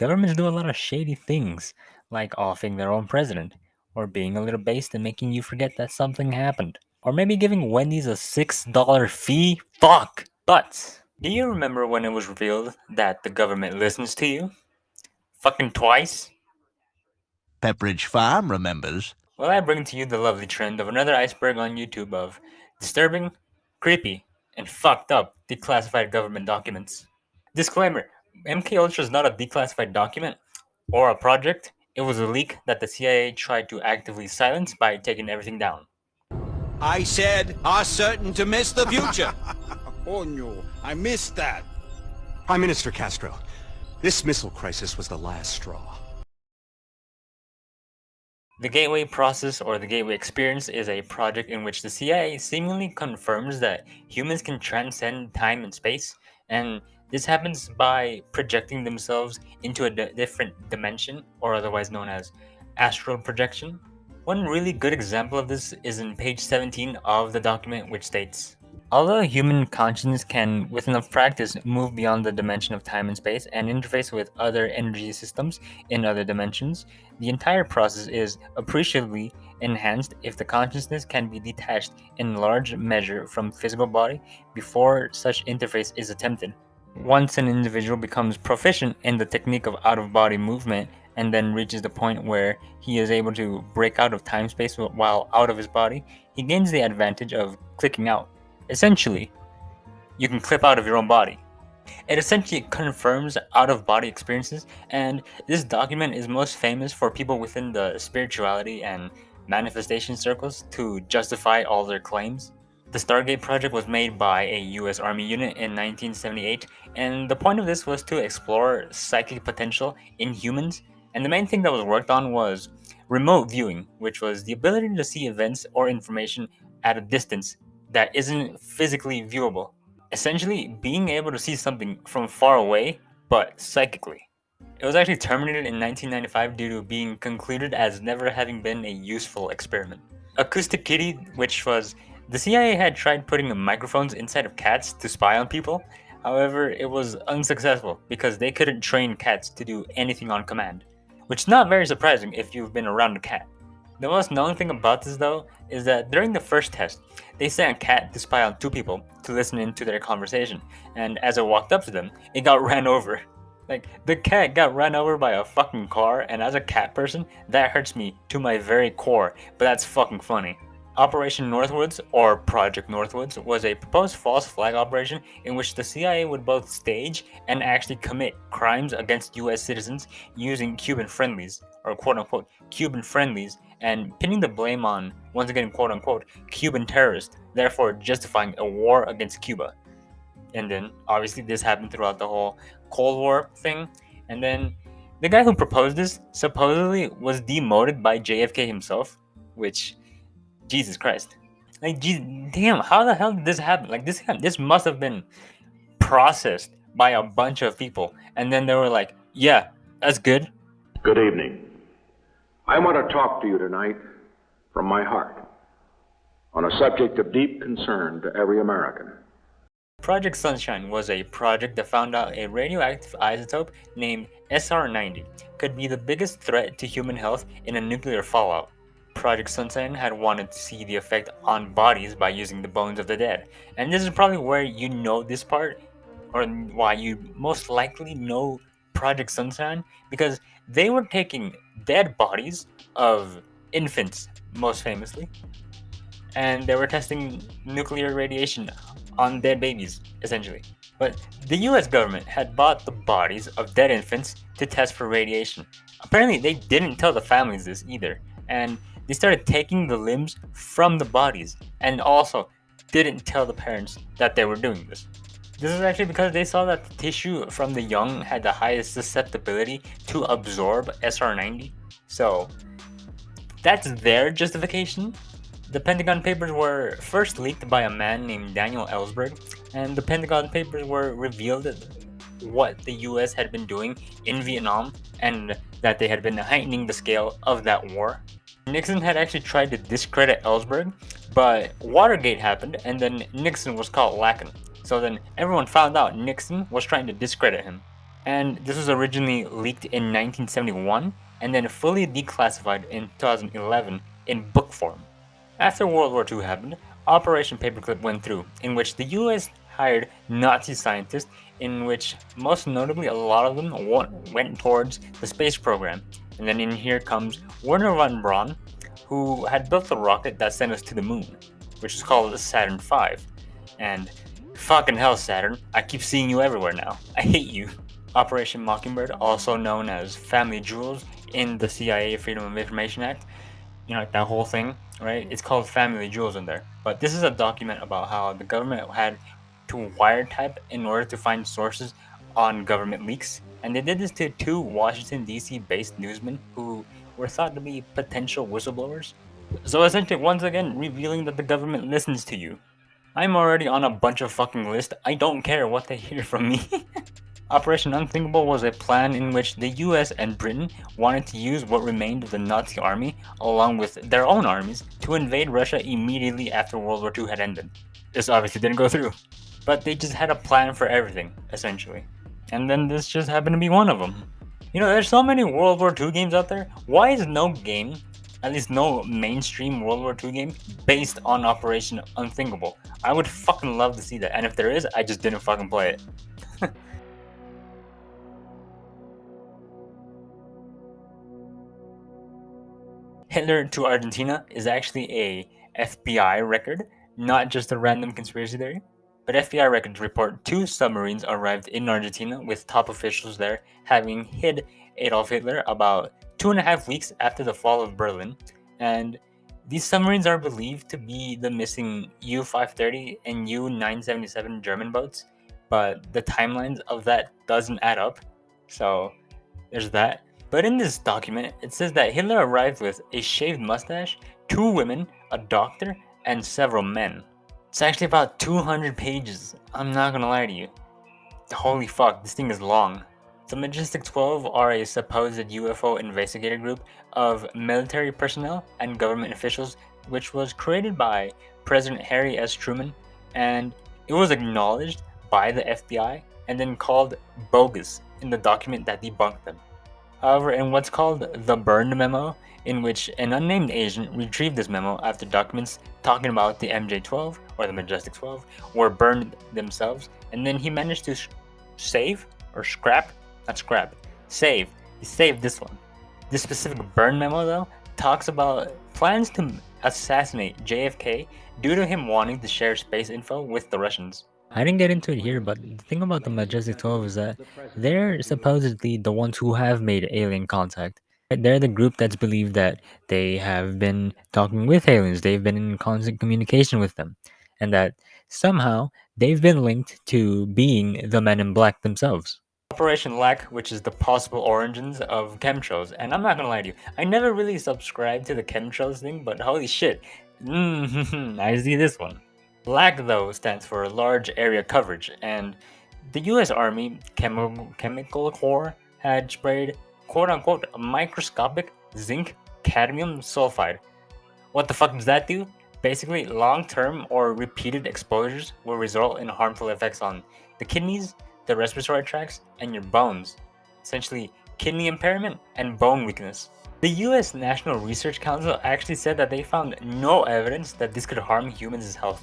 Governments do a lot of shady things, like offing their own president, or being a little based and making you forget that something happened, or maybe giving Wendy's a $6 fee. Fuck! But, do you remember when it was revealed that the government listens to you? Fucking twice? Pepperidge Farm remembers. Well, I bring to you the lovely trend of another iceberg on YouTube of disturbing, creepy, and fucked up declassified government documents. Disclaimer: MK Ultra is not a declassified document or a project. It was a leak that the CIA tried to actively silence by taking everything down. I said are certain to miss the future. Oh no, I missed that. Prime Minister Castro, this missile crisis was the last straw. The Gateway Process or the Gateway Experience is a project in which the CIA seemingly confirms that humans can transcend time and space, and this happens by projecting themselves into a different dimension, or otherwise known as astral projection. One really good example of this is in page 17 of the document, which states, although human consciousness can, with enough practice, move beyond the dimension of time and space and interface with other energy systems in other dimensions, the entire process is appreciably enhanced if the consciousness can be detached in large measure from physical body before such interface is attempted. Once an individual becomes proficient in the technique of out-of-body movement and then reaches the point where he is able to break out of time-space while out of his body, he gains the advantage of clicking out. Essentially, you can clip out of your own body. It essentially confirms out-of-body experiences, and this document is most famous for people within the spirituality and manifestation circles to justify all their claims. The Stargate project was made by a US Army unit in 1978, and the point of this was to explore psychic potential in humans, and the main thing that was worked on was remote viewing, which was the ability to see events or information at a distance that isn't physically viewable. Essentially, being able to see something from far away, but psychically. It was actually terminated in 1995 due to being concluded as never having been a useful experiment. Acoustic Kitty, which was the CIA had tried putting microphones inside of cats to spy on people. However, it was unsuccessful because they couldn't train cats to do anything on command, which is not very surprising if you've been around a cat. The most known thing about this though is that during the first test, they sent a cat to spy on two people to listen into their conversation, and as it walked up to them, it got ran over. Like, the cat got ran over by a fucking car, and as a cat person, that hurts me to my very core, but that's fucking funny. Operation Northwoods, or Project Northwoods, was a proposed false flag operation in which the CIA would both stage and actually commit crimes against US citizens using Cuban friendlies, or quote-unquote Cuban friendlies, and pinning the blame on, once again quote-unquote, Cuban terrorists, therefore justifying a war against Cuba. And then, obviously, this happened throughout the whole Cold War thing, and then the guy who proposed this supposedly was demoted by JFK himself, which, Jesus Christ. Like, damn, how the hell did this happen? Like, this must have been processed by a bunch of people, and then they were like, yeah, that's good. Good evening. I want to talk to you tonight from my heart on a subject of deep concern to every American. Project Sunshine was a project that found out a radioactive isotope named SR-90 could be the biggest threat to human health in a nuclear fallout. Project Sunshine had wanted to see the effect on bodies by using the bones of the dead, and this is probably where you know this part, or why you most likely know Project Sunshine, because they were taking dead bodies of infants, most famously, and they were testing nuclear radiation on dead babies, essentially. But the US government had bought the bodies of dead infants to test for radiation. Apparently, they didn't tell the families this either, and they started taking the limbs from the bodies, and also didn't tell the parents that they were doing this. This is actually because they saw that the tissue from the young had the highest susceptibility to absorb SR-90. So, that's their justification. The Pentagon Papers were first leaked by a man named Daniel Ellsberg, and the Pentagon Papers were revealed what the US had been doing in Vietnam, and that they had been heightening the scale of that war. Nixon had actually tried to discredit Ellsberg, but Watergate happened, and then Nixon was caught lacking. So then everyone found out Nixon was trying to discredit him. And this was originally leaked in 1971 and then fully declassified in 2011 in book form. After World War II happened, Operation Paperclip went through, in which the US hired Nazi scientists, in which most notably a lot of them went towards the space program. And then in here comes Werner von Braun, who had built a rocket that sent us to the moon, which is called Saturn V. And fucking hell, Saturn, I keep seeing you everywhere now. I hate you. Operation Mockingbird, also known as Family Jewels in the CIA Freedom of Information Act, you know, like that whole thing, right? It's called Family Jewels in there. But this is a document about how the government had to wiretap in order to find sources on government leaks. And they did this to two Washington, D.C. based newsmen who were thought to be potential whistleblowers. So essentially, once again, revealing that the government listens to you. I'm already on a bunch of fucking lists. I don't care what they hear from me. Operation Unthinkable was a plan in which the US and Britain wanted to use what remained of the Nazi army, along with their own armies, to invade Russia immediately after World War II had ended. This obviously didn't go through, but they just had a plan for everything, essentially. And then this just happened to be one of them. You know, there's so many World War II games out there. Why is no game, at least no mainstream World War II game, based on Operation Unthinkable? I would fucking love to see that, and if there is, I just didn't fucking play it. Hitler to Argentina is actually a FBI record, not just a random conspiracy theory. But FBI records report two submarines arrived in Argentina with top officials there having hid Adolf Hitler about 2.5 weeks after the fall of Berlin. And these submarines are believed to be the missing U-530 and U-977 German boats, but the timelines of that doesn't add up. So there's that. But in this document, it says that Hitler arrived with a shaved mustache, two women, a doctor, and several men. It's actually about 200 pages. I'm not gonna lie to you. Holy fuck, this thing is long. The Majestic 12 are a supposed UFO investigator group of military personnel and government officials, which was created by President Harry S. Truman, and it was acknowledged by the FBI and then called bogus in the document that debunked them. However, in what's called the Burned Memo, in which an unnamed agent retrieved this memo after documents talking about the MJ-12 or the Majestic 12 were burned themselves, and then he managed to save or scrap, not scrap, save. He saved this one. This specific burn memo, though, talks about plans to assassinate JFK due to him wanting to share space info with the Russians. I didn't get into it here, but the thing about the Majestic 12 is that they're supposedly the ones who have made alien contact. They're the group that's believed that they have been talking with aliens, they've been in constant communication with them, and that somehow they've been linked to being the Men in Black themselves. Operation Lack, which is the possible origins of chemtrails, and I'm not gonna lie to you, I never really subscribed to the chemtrails thing, but holy shit, I see this one. LAC, though, stands for Large Area Coverage, and the US Army Chemical Corps had sprayed quote-unquote microscopic zinc cadmium sulfide. What the fuck does that do? Basically, long-term or repeated exposures will result in harmful effects on the kidneys, the respiratory tracts, and your bones. Essentially, kidney impairment and bone weakness. The US National Research Council actually said that they found no evidence that this could harm humans' health.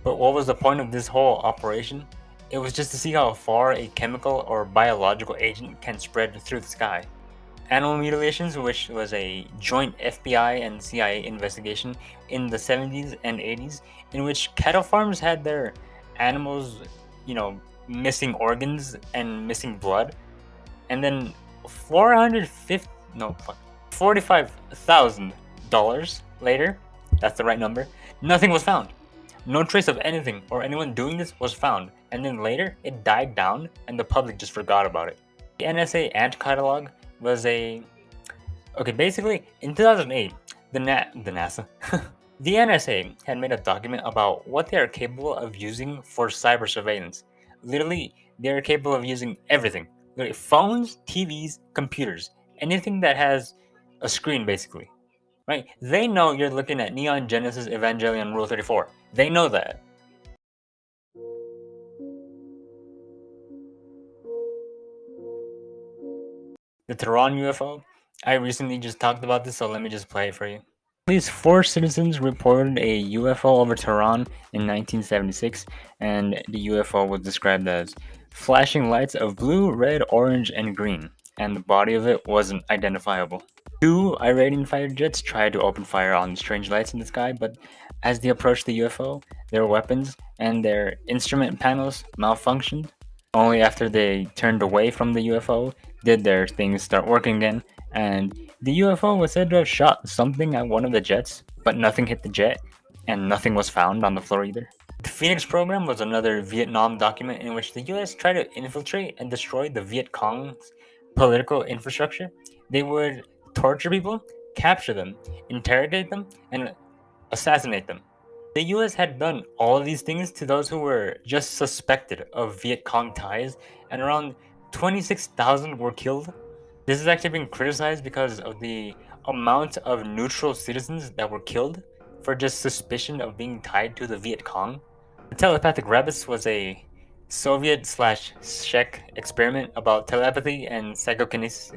But what was the point of this whole operation? It was just to see how far a chemical or biological agent can spread through the sky. Animal mutilations, which was a joint FBI and CIA investigation in the 70s and 80s, in which cattle farms had their animals, missing organs and missing blood, and then $45,000 later, that's the right number, nothing was found. No trace of anything or anyone doing this was found, and then later it died down and the public just forgot about it. The NSA Ant Catalog was basically in 2008, the NASA, the NSA had made a document about what they are capable of using for cyber surveillance. Literally, they are capable of using everything. Literally, phones, TVs, computers, anything that has a screen, basically. Right? They know you're looking at Neon Genesis Evangelion Rule 34. They know that. The Tehran UFO. I recently just talked about this, so let me just play it for you. At least 4 citizens reported a UFO over Tehran in 1976, and the UFO was described as flashing lights of blue, red, orange, and green, and the body of it wasn't identifiable. 2 Iranian fighter jets tried to open fire on strange lights in the sky, but as they approached the UFO, their weapons and their instrument panels malfunctioned. Only after they turned away from the UFO did their things start working again, and the UFO was said to have shot something at one of the jets, but nothing hit the jet, and nothing was found on the floor either. The Phoenix program was another Vietnam document in which the US tried to infiltrate and destroy the Viet Cong's political infrastructure. They would torture people, capture them, interrogate them, and assassinate them. The US had done all of these things to those who were just suspected of Viet Cong ties, and around 26,000 were killed. This has actually been criticized because of the amount of neutral citizens that were killed for just suspicion of being tied to the Viet Cong. The telepathic rabbits was a Soviet/Czech experiment about telepathy and psychokinesis.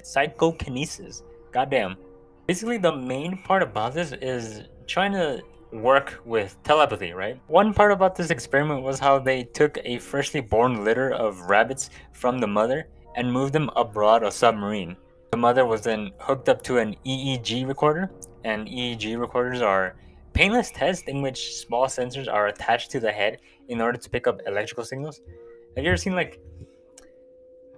Psychokinesis. Goddamn. Basically, the main part about this is trying to work with telepathy, right? One part about this experiment was how they took a freshly born litter of rabbits from the mother and moved them aboard a submarine. The mother was then hooked up to an EEG recorder, and EEG recorders are painless tests in which small sensors are attached to the head in order to pick up electrical signals. Have you ever seen I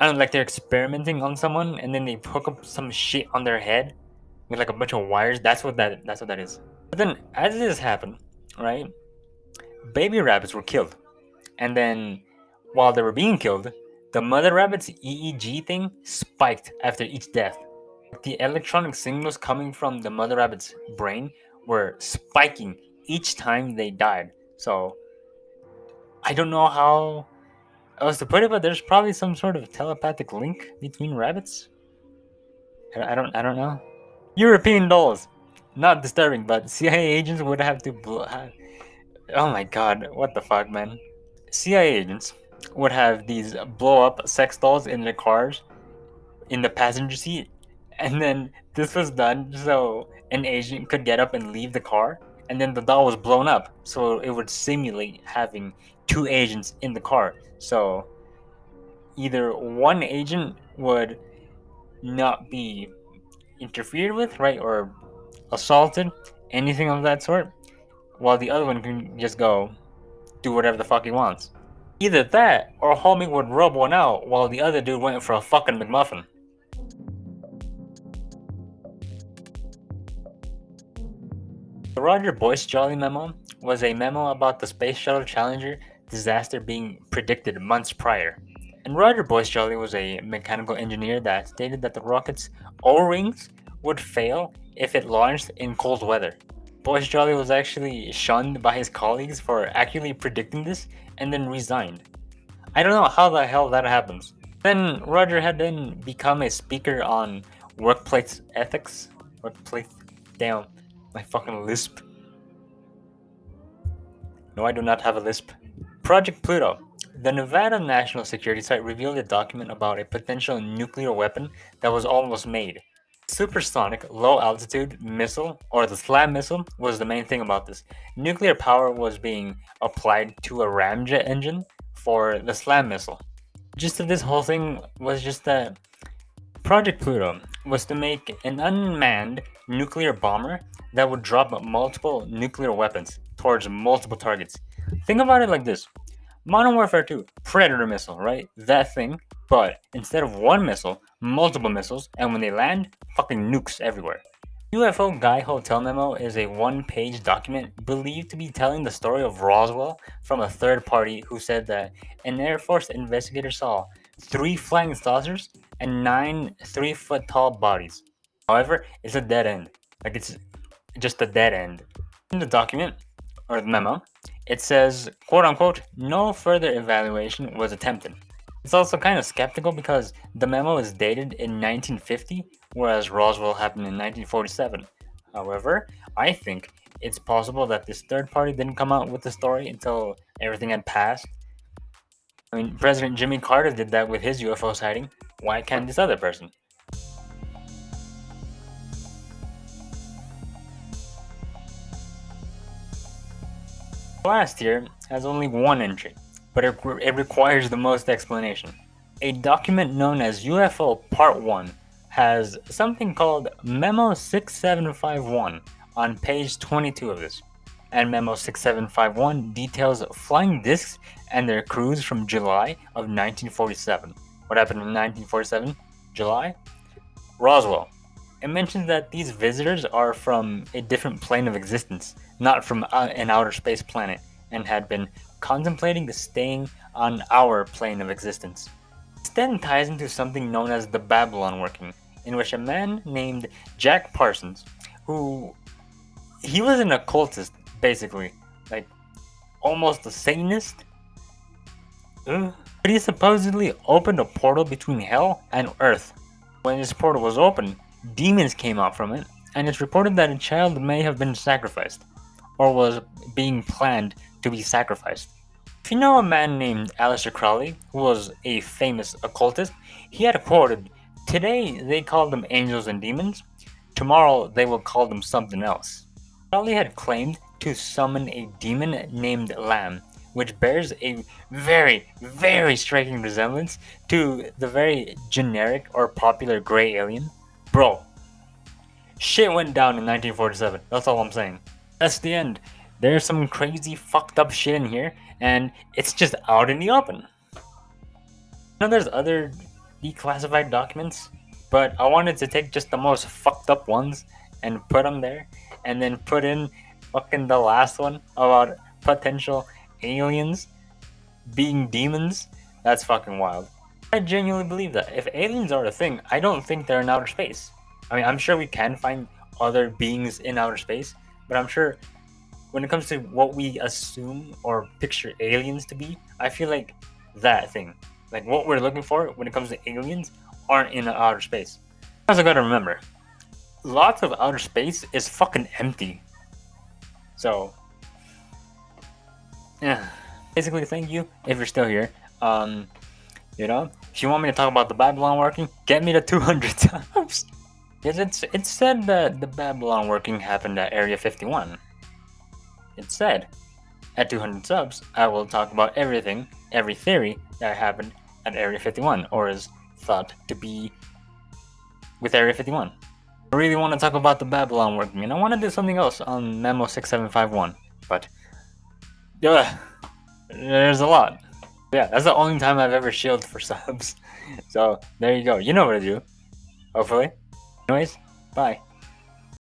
don't know, like they're experimenting on someone and then they hook up some shit on their head with like a bunch of wires? That's what that is. But then as this happened, right? Baby rabbits were killed. And then while they were being killed, the mother rabbit's EEG thing spiked after each death. The electronic signals coming from the mother rabbit's brain were spiking each time they died. So I don't know how else to put it, but there's probably some sort of telepathic link between rabbits. I don't know. European dolls, not disturbing, but CIA agents would have to. Oh my god, what the fuck, man? CIA agents would have these blow up sex dolls in their cars in the passenger seat, and then this was done so an agent could get up and leave the car, and then the doll was blown up so it would simulate having 2 agents in the car. So either one agent would not be interfered with, right, or assaulted, anything of that sort, while the other one can just go do whatever the fuck he wants. Either that, or homie would rub one out while the other dude went for a fucking McMuffin. The Roger Boyce Jolly memo was a memo about the Space Shuttle Challenger disaster being predicted months prior. And Roger Boyce Jolly was a mechanical engineer that stated that the rocket's O-rings would fail if it launched in cold weather. Boyce Jolly was actually shunned by his colleagues for accurately predicting this and then resigned. I don't know how the hell that happens. Then Roger had then become a speaker on workplace ethics. Damn, my fucking lisp. No, I do not have a lisp. Project Pluto. The Nevada National Security Site revealed a document about a potential nuclear weapon that was almost made. Supersonic low-altitude missile, or the SLAM missile, was the main thing about this. Nuclear power was being applied to a ramjet engine for the SLAM missile. The gist of this whole thing was just that Project Pluto was to make an unmanned nuclear bomber that would drop multiple nuclear weapons towards multiple targets. Think about it like this. Modern Warfare 2, Predator missile, right? That thing, but instead of one missile, multiple missiles, and when they land, fucking nukes everywhere. UFO Guy Hotel Memo is a one-page document believed to be telling the story of Roswell from a third party who said that an Air Force investigator saw 3 flying saucers and 9 3-foot-tall bodies. However, it's a dead end. Like, it's just a dead end. In the document, or the memo, it says, quote-unquote, no further evaluation was attempted. It's also kind of skeptical because the memo is dated in 1950, whereas Roswell happened in 1947. However, I think it's possible that this third party didn't come out with the story until everything had passed. I mean, President Jimmy Carter did that with his UFO sighting. Why can't this other person? Last year has only one entry, but it requires the most explanation. A document known as UFO Part 1 has something called Memo 6751 on page 22 of this. And Memo 6751 details flying discs and their crews from July of 1947. What happened in 1947? July? Roswell. It mentions that these visitors are from a different plane of existence, not from an outer space planet, and had been contemplating staying on our plane of existence. This then ties into something known as the Babylon working, in which a man named Jack Parsons, he was an occultist, basically, like almost a Satanist, but he supposedly opened a portal between hell and earth. When this portal was opened, demons came out from it, and it's reported that a child may have been sacrificed, or was being planned to be sacrificed. If you know a man named Aleister Crowley, who was a famous occultist, he had quoted, "Today they call them angels and demons, tomorrow they will call them something else." Crowley had claimed to summon a demon named Lamb, which bears a very, very striking resemblance to the very generic or popular gray alien. Bro, shit went down in 1947, that's all I'm saying. That's the end. There's some crazy fucked up shit in here, and it's just out in the open. I know there's other declassified documents, but I wanted to take just the most fucked up ones and put them there, and then put in fucking the last one about potential aliens being demons. That's fucking wild. I genuinely believe that. If aliens are a thing, I don't think they're in outer space. I mean, I'm sure we can find other beings in outer space, but I'm sure when it comes to what we assume or picture aliens to be, I feel like that thing, like what we're looking for when it comes to aliens, aren't in outer space. Also gotta remember, lots of outer space is fucking empty. So, yeah. Basically, thank you if you're still here. If you want me to talk about the Babylon working, get me to 200 times. Because it said that the Babylon working happened at Area 51. It said, at 200 subs, I will talk about everything, every theory that happened at Area 51, or is thought to be with Area 51. I really want to talk about the Babylon working, and I want to do something else on Memo 6751, but there's a lot. Yeah, that's the only time I've ever shielded for subs. So, there you go. You know what to do. Hopefully. Anyways, bye.